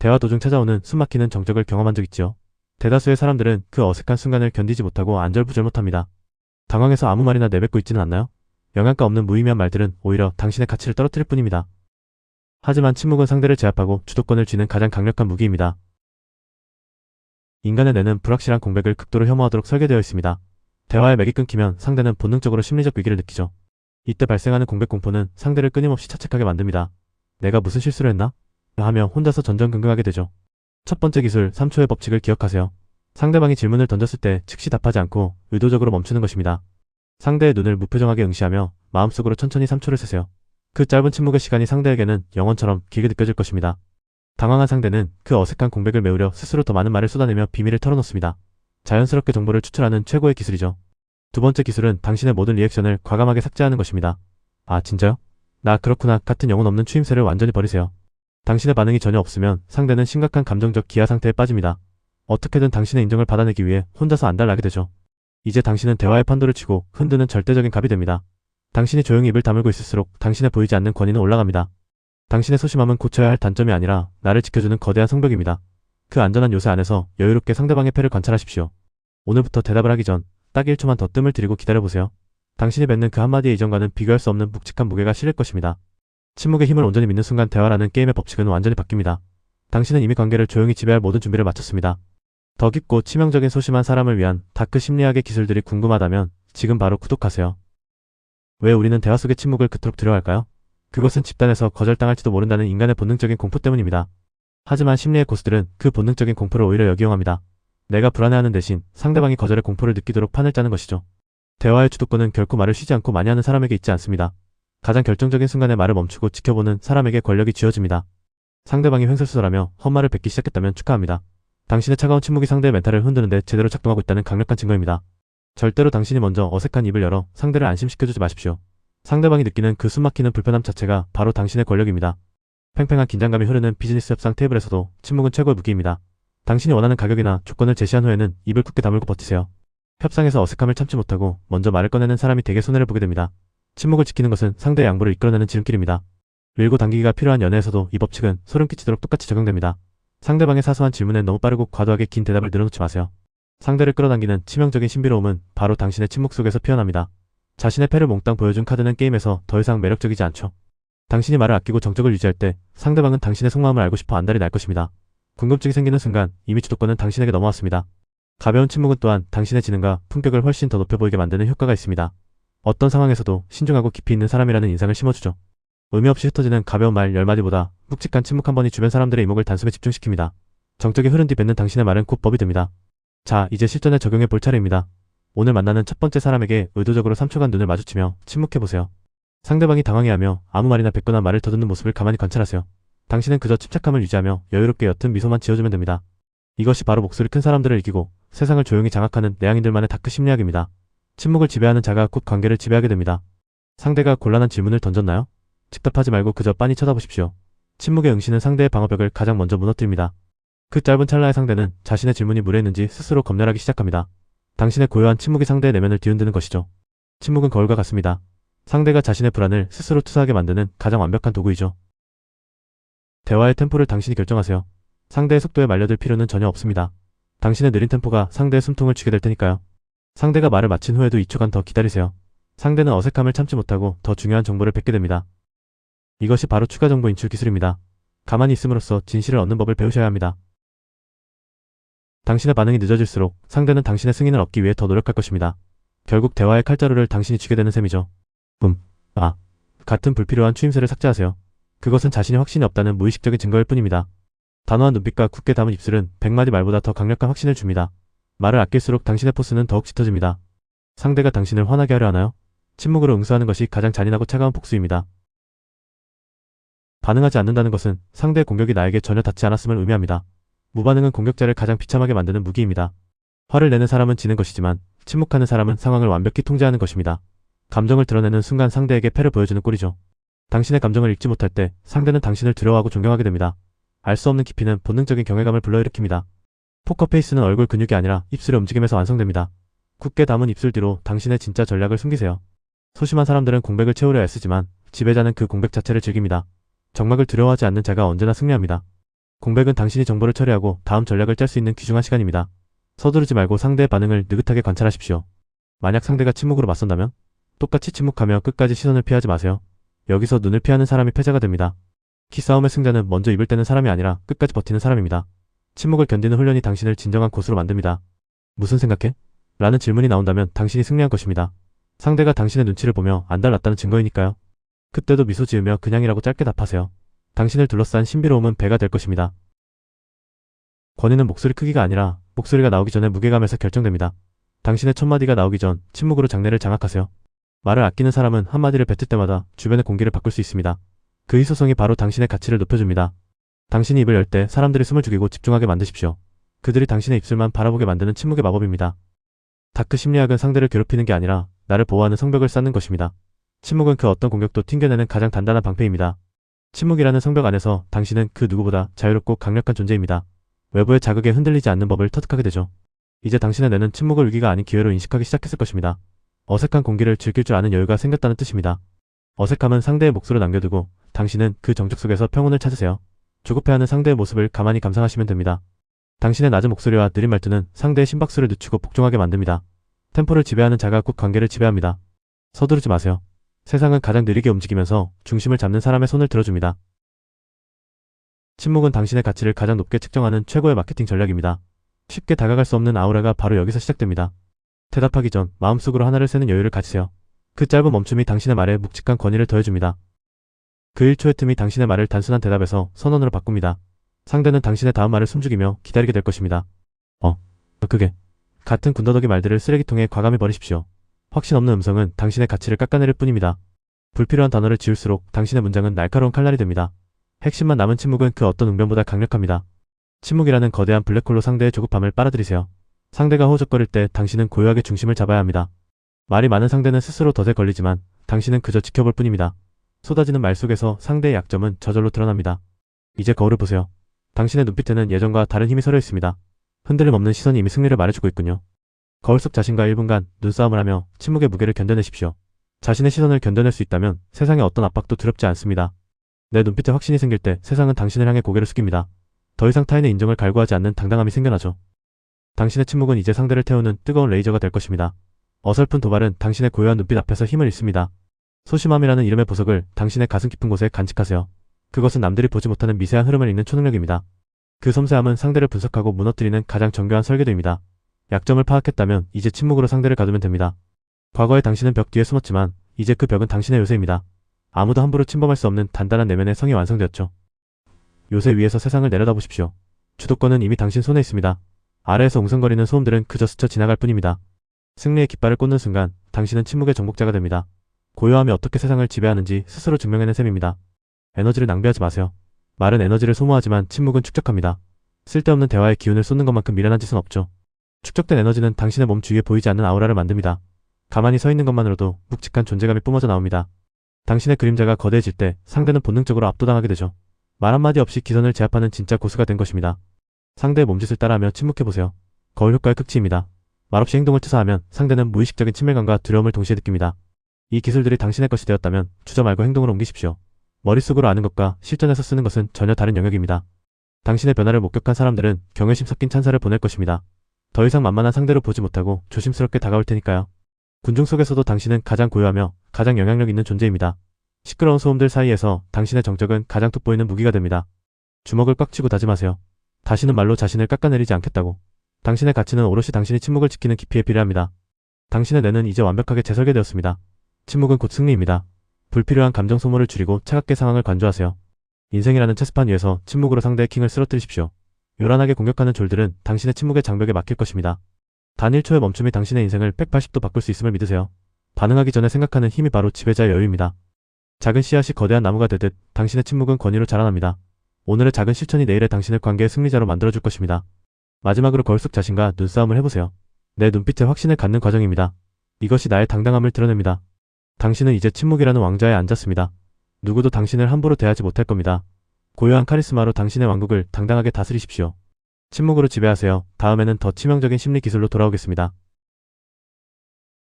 대화 도중 찾아오는 숨막히는 정적을 경험한 적 있지요. 대다수의 사람들은 그 어색한 순간을 견디지 못하고 안절부절 못합니다. 당황해서 아무 말이나 내뱉고 있지는 않나요? 영양가 없는 무의미한 말들은 오히려 당신의 가치를 떨어뜨릴 뿐입니다. 하지만 침묵은 상대를 제압하고 주도권을 쥐는 가장 강력한 무기입니다. 인간의 뇌는 불확실한 공백을 극도로 혐오하도록 설계되어 있습니다. 대화의 맥이 끊기면 상대는 본능적으로 심리적 위기를 느끼죠. 이때 발생하는 공백 공포는 상대를 끊임없이 자책하게 만듭니다. 내가 무슨 실수를 했나? 하며 혼자서 전전긍긍하게 되죠. 첫 번째 기술 3초의 법칙을 기억하세요. 상대방이 질문을 던졌을 때 즉시 답하지 않고 의도적으로 멈추는 것입니다. 상대의 눈을 무표정하게 응시하며 마음속으로 천천히 3초를 세세요. 그 짧은 침묵의 시간이 상대에게는 영원처럼 길게 느껴질 것입니다. 당황한 상대는 그 어색한 공백을 메우려 스스로 더 많은 말을 쏟아내며 비밀을 털어놓습니다. 자연스럽게 정보를 추출하는 최고의 기술이죠. 두 번째 기술은 당신의 모든 리액션을 과감하게 삭제하는 것입니다. 아, 진짜요? 나 그렇구나 같은 영혼 없는 추임새를 완전히 버리세요. 당신의 반응이 전혀 없으면 상대는 심각한 감정적 기아 상태에 빠집니다. 어떻게든 당신의 인정을 받아내기 위해 혼자서 안달나게 되죠. 이제 당신은 대화의 판도를 치고 흔드는 절대적인 갑이 됩니다. 당신이 조용히 입을 다물고 있을수록 당신의 보이지 않는 권위는 올라갑니다. 당신의 소심함은 고쳐야 할 단점이 아니라 나를 지켜주는 거대한 성벽입니다. 그 안전한 요새 안에서 여유롭게 상대방의 패를 관찰하십시오. 오늘부터 대답을 하기 전 딱 1초만 더 뜸을 들이고 기다려보세요. 당신이 뱉는 그 한마디의 이전과는 비교할 수 없는 묵직한 무게가 실릴 것입니다. 침묵의 힘을 온전히 믿는 순간 대화라는 게임의 법칙은 완전히 바뀝니다. 당신은 이미 관계를 조용히 지배할 모든 준비를 마쳤습니다. 더 깊고 치명적인 소심한 사람을 위한 다크 심리학의 기술들이 궁금하다면 지금 바로 구독하세요. 왜 우리는 대화 속의 침묵을 그토록 두려워할까요? 그것은 집단에서 거절당할지도 모른다는 인간의 본능적인 공포 때문입니다. 하지만 심리의 고수들은 그 본능적인 공포를 오히려 역이용합니다. 내가 불안해하는 대신 상대방이 거절의 공포를 느끼도록 판을 짜는 것이죠. 대화의 주도권은 결코 말을 쉬지 않고 많이 하는 사람에게 있지 않습니다. 가장 결정적인 순간에 말을 멈추고 지켜보는 사람에게 권력이 쥐어집니다. 상대방이 횡설수설하며 헛말을 뱉기 시작했다면 축하합니다. 당신의 차가운 침묵이 상대의 멘탈을 흔드는데 제대로 작동하고 있다는 강력한 증거입니다. 절대로 당신이 먼저 어색한 입을 열어 상대를 안심시켜주지 마십시오. 상대방이 느끼는 그 숨막히는 불편함 자체가 바로 당신의 권력입니다. 팽팽한 긴장감이 흐르는 비즈니스 협상 테이블에서도 침묵은 최고의 무기입니다. 당신이 원하는 가격이나 조건을 제시한 후에는 입을 굳게 다물고 버티세요. 협상에서 어색함을 참지 못하고 먼저 말을 꺼내는 사람이 대개 손해를 보게 됩니다. 침묵을 지키는 것은 상대의 양보를 이끌어내는 지름길입니다. 밀고 당기기가 필요한 연애에서도 이 법칙은 소름 끼치도록 똑같이 적용됩니다. 상대방의 사소한 질문에 너무 빠르고 과도하게 긴 대답을 늘어놓지 마세요. 상대를 끌어당기는 치명적인 신비로움은 바로 당신의 침묵 속에서 피어납니다. 자신의 패를 몽땅 보여준 카드는 게임에서 더 이상 매력적이지 않죠. 당신이 말을 아끼고 정적을 유지할 때 상대방은 당신의 속마음을 알고 싶어 안달이 날 것입니다. 궁금증이 생기는 순간 이미 주도권은 당신에게 넘어왔습니다. 가벼운 침묵은 또한 당신의 지능과 품격을 훨씬 더 높여 보이게 만드는 효과가 있습니다. 어떤 상황에서도 신중하고 깊이 있는 사람이라는 인상을 심어주죠. 의미 없이 흩어지는 가벼운 말 10마디보다 묵직한 침묵 한 번이 주변 사람들의 이목을 단숨에 집중시킵니다. 정적이 흐른 뒤 뱉는 당신의 말은 곧 법이 됩니다. 자, 이제 실전에 적용해 볼 차례입니다. 오늘 만나는 첫 번째 사람에게 의도적으로 3초간 눈을 마주치며 침묵해보세요. 상대방이 당황해하며 아무 말이나 뱉거나 말을 더듬는 모습을 가만히 관찰하세요. 당신은 그저 침착함을 유지하며 여유롭게 옅은 미소만 지어주면 됩니다. 이것이 바로 목소리 큰 사람들을 이기고 세상을 조용히 장악하는 내향인들만의 다크 심리학입니다. 침묵을 지배하는 자가 곧 관계를 지배하게 됩니다. 상대가 곤란한 질문을 던졌나요? 즉답하지 말고 그저 빤히 쳐다보십시오. 침묵의 응시는 상대의 방어벽을 가장 먼저 무너뜨립니다. 그 짧은 찰나의 상대는 자신의 질문이 무례했는지 스스로 검열하기 시작합니다. 당신의 고요한 침묵이 상대의 내면을 뒤흔드는 것이죠. 침묵은 거울과 같습니다. 상대가 자신의 불안을 스스로 투사하게 만드는 가장 완벽한 도구이죠. 대화의 템포를 당신이 결정하세요. 상대의 속도에 말려들 필요는 전혀 없습니다. 당신의 느린 템포가 상대의 숨통을 쥐게 될 테니까요. 상대가 말을 마친 후에도 2초간 더 기다리세요. 상대는 어색함을 참지 못하고 더 중요한 정보를 뱉게 됩니다. 이것이 바로 추가 정보 인출 기술입니다. 가만히 있음으로써 진실을 얻는 법을 배우셔야 합니다. 당신의 반응이 늦어질수록 상대는 당신의 승인을 얻기 위해 더 노력할 것입니다. 결국 대화의 칼자루를 당신이 쥐게 되는 셈이죠. 같은 불필요한 추임새를 삭제하세요. 그것은 자신이 확신이 없다는 무의식적인 증거일 뿐입니다. 단호한 눈빛과 굳게 담은 입술은 100마디 말보다 더 강력한 확신을 줍니다. 말을 아낄수록 당신의 포스는 더욱 짙어집니다. 상대가 당신을 화나게 하려 하나요? 침묵으로 응수하는 것이 가장 잔인하고 차가운 복수입니다. 반응하지 않는다는 것은 상대의 공격이 나에게 전혀 닿지 않았음을 의미합니다. 무반응은 공격자를 가장 비참하게 만드는 무기입니다. 화를 내는 사람은 지는 것이지만 침묵하는 사람은 상황을 완벽히 통제하는 것입니다. 감정을 드러내는 순간 상대에게 패를 보여주는 꼴이죠. 당신의 감정을 읽지 못할 때 상대는 당신을 두려워하고 존경하게 됩니다. 알 수 없는 깊이는 본능적인 경외감을 불러일으킵니다. 포커페이스는 얼굴 근육이 아니라 입술의 움직임에서 완성됩니다. 굳게 담은 입술 뒤로 당신의 진짜 전략을 숨기세요. 소심한 사람들은 공백을 채우려 애쓰지만 지배자는 그 공백 자체를 즐깁니다. 정막을 두려워하지 않는 자가 언제나 승리합니다. 공백은 당신이 정보를 처리하고 다음 전략을 짤 수 있는 귀중한 시간입니다. 서두르지 말고 상대의 반응을 느긋하게 관찰하십시오. 만약 상대가 침묵으로 맞선다면 똑같이 침묵하며 끝까지 시선을 피하지 마세요. 여기서 눈을 피하는 사람이 패자가 됩니다. 기싸움의 승자는 먼저 입을 떼는 사람이 아니라 끝까지 버티는 사람입니다. 침묵을 견디는 훈련이 당신을 진정한 고수로 만듭니다. 무슨 생각해? 라는 질문이 나온다면 당신이 승리한 것입니다. 상대가 당신의 눈치를 보며 안달났다는 증거이니까요. 그때도 미소 지으며 그냥이라고 짧게 답하세요. 당신을 둘러싼 신비로움은 배가 될 것입니다. 권위는 목소리 크기가 아니라 목소리가 나오기 전에 무게감에서 결정됩니다. 당신의 첫마디가 나오기 전 침묵으로 장내를 장악하세요. 말을 아끼는 사람은 한마디를 뱉을 때마다 주변의 공기를 바꿀 수 있습니다. 그 희소성이 바로 당신의 가치를 높여줍니다. 당신이 입을 열 때 사람들이 숨을 죽이고 집중하게 만드십시오. 그들이 당신의 입술만 바라보게 만드는 침묵의 마법입니다. 다크 심리학은 상대를 괴롭히는 게 아니라 나를 보호하는 성벽을 쌓는 것입니다. 침묵은 그 어떤 공격도 튕겨내는 가장 단단한 방패입니다. 침묵이라는 성벽 안에서 당신은 그 누구보다 자유롭고 강력한 존재입니다. 외부의 자극에 흔들리지 않는 법을 터득하게 되죠. 이제 당신의 뇌는 침묵을 위기가 아닌 기회로 인식하기 시작했을 것입니다. 어색한 공기를 즐길 줄 아는 여유가 생겼다는 뜻입니다. 어색함은 상대의 몫으로 남겨두고 당신은 그 정적 속에서 평온을 찾으세요. 조급해하는 상대의 모습을 가만히 감상하시면 됩니다. 당신의 낮은 목소리와 느린 말투는 상대의 심박수를 늦추고 복종하게 만듭니다. 템포를 지배하는 자가 꼭 관계를 지배합니다. 서두르지 마세요. 세상은 가장 느리게 움직이면서 중심을 잡는 사람의 손을 들어줍니다. 침묵은 당신의 가치를 가장 높게 측정하는 최고의 마케팅 전략입니다. 쉽게 다가갈 수 없는 아우라가 바로 여기서 시작됩니다. 대답하기 전 마음속으로 하나를 세는 여유를 가지세요. 그 짧은 멈춤이 당신의 말에 묵직한 권위를 더해줍니다. 그 1초의 틈이 당신의 말을 단순한 대답에서 선언으로 바꿉니다. 상대는 당신의 다음 말을 숨죽이며 기다리게 될 것입니다. 그게. 같은 군더더기 말들을 쓰레기통에 과감히 버리십시오. 확신 없는 음성은 당신의 가치를 깎아내릴 뿐입니다. 불필요한 단어를 지울수록 당신의 문장은 날카로운 칼날이 됩니다. 핵심만 남은 침묵은 그 어떤 웅변보다 강력합니다. 침묵이라는 거대한 블랙홀로 상대의 조급함을 빨아들이세요. 상대가 허우적거릴 때 당신은 고요하게 중심을 잡아야 합니다. 말이 많은 상대는 스스로 덫에 걸리지만 당신은 그저 지켜볼 뿐입니다. 쏟아지는 말 속에서 상대의 약점은 저절로 드러납니다. 이제 거울을 보세요. 당신의 눈빛에는 예전과 다른 힘이 서려 있습니다. 흔들림 없는 시선이 이미 승리를 말해주고 있군요. 거울 속 자신과 1분간 눈싸움을 하며 침묵의 무게를 견뎌내십시오. 자신의 시선을 견뎌낼 수 있다면 세상의 어떤 압박도 두렵지 않습니다. 내 눈빛에 확신이 생길 때 세상은 당신을 향해 고개를 숙입니다. 더 이상 타인의 인정을 갈구하지 않는 당당함이 생겨나죠. 당신의 침묵은 이제 상대를 태우는 뜨거운 레이저가 될 것입니다. 어설픈 도발은 당신의 고요한 눈빛 앞에서 힘을 잃습니다. 소심함이라는 이름의 보석을 당신의 가슴 깊은 곳에 간직하세요. 그것은 남들이 보지 못하는 미세한 흐름을 읽는 초능력입니다. 그 섬세함은 상대를 분석하고 무너뜨리는 가장 정교한 설계도입니다. 약점을 파악했다면 이제 침묵으로 상대를 가두면 됩니다. 과거에 당신은 벽 뒤에 숨었지만 이제 그 벽은 당신의 요새입니다. 아무도 함부로 침범할 수 없는 단단한 내면의 성이 완성되었죠. 요새 위에서 세상을 내려다보십시오. 주도권은 이미 당신 손에 있습니다. 아래에서 웅성거리는 소음들은 그저 스쳐 지나갈 뿐입니다. 승리의 깃발을 꽂는 순간 당신은 침묵의 정복자가 됩니다. 고요함이 어떻게 세상을 지배하는지 스스로 증명해낸 셈입니다. 에너지를 낭비하지 마세요. 말은 에너지를 소모하지만 침묵은 축적합니다. 쓸데없는 대화에 기운을 쏟는 것만큼 미련한 짓은 없죠. 축적된 에너지는 당신의 몸 주위에 보이지 않는 아우라를 만듭니다. 가만히 서 있는 것만으로도 묵직한 존재감이 뿜어져 나옵니다. 당신의 그림자가 거대해질 때 상대는 본능적으로 압도당하게 되죠. 말 한마디 없이 기선을 제압하는 진짜 고수가 된 것입니다. 상대의 몸짓을 따라하며 침묵해보세요. 거울 효과의 극치입니다. 말없이 행동을 투사하면 상대는 무의식적인 친밀감과 두려움을 동시에 느낍니다. 이 기술들이 당신의 것이 되었다면 주저 말고 행동으로 옮기십시오. 머릿속으로 아는 것과 실전에서 쓰는 것은 전혀 다른 영역입니다. 당신의 변화를 목격한 사람들은 경외심 섞인 찬사를 보낼 것입니다. 더 이상 만만한 상대로 보지 못하고 조심스럽게 다가올 테니까요. 군중 속에서도 당신은 가장 고요하며 가장 영향력 있는 존재입니다. 시끄러운 소음들 사이에서 당신의 정적은 가장 돋보이는 무기가 됩니다. 주먹을 꽉 쥐고 다짐하세요. 다시는 말로 자신을 깎아내리지 않겠다고. 당신의 가치는 오롯이 당신이 침묵을 지키는 깊이에 비례합니다. 당신의 뇌는 이제 완벽하게 재설계되었습니다. 침묵은 곧 승리입니다. 불필요한 감정 소모를 줄이고 차갑게 상황을 관조하세요. 인생이라는 체스판 위에서 침묵으로 상대의 킹을 쓰러뜨리십시오. 요란하게 공격하는 졸들은 당신의 침묵의 장벽에 막힐 것입니다. 단 1초의 멈춤이 당신의 인생을 180도 바꿀 수 있음을 믿으세요. 반응하기 전에 생각하는 힘이 바로 지배자의 여유입니다. 작은 씨앗이 거대한 나무가 되듯 당신의 침묵은 권위로 자라납니다. 오늘의 작은 실천이 내일의 당신을 관계의 승리자로 만들어줄 것입니다. 마지막으로 거울 속 자신과 눈싸움을 해보세요. 내 눈빛에 확신을 갖는 과정입니다. 이것이 나의 당당함을 드러냅니다. 당신은 이제 침묵이라는 왕좌에 앉았습니다. 누구도 당신을 함부로 대하지 못할 겁니다. 고요한 카리스마로 당신의 왕국을 당당하게 다스리십시오. 침묵으로 지배하세요. 다음에는 더 치명적인 심리 기술로 돌아오겠습니다.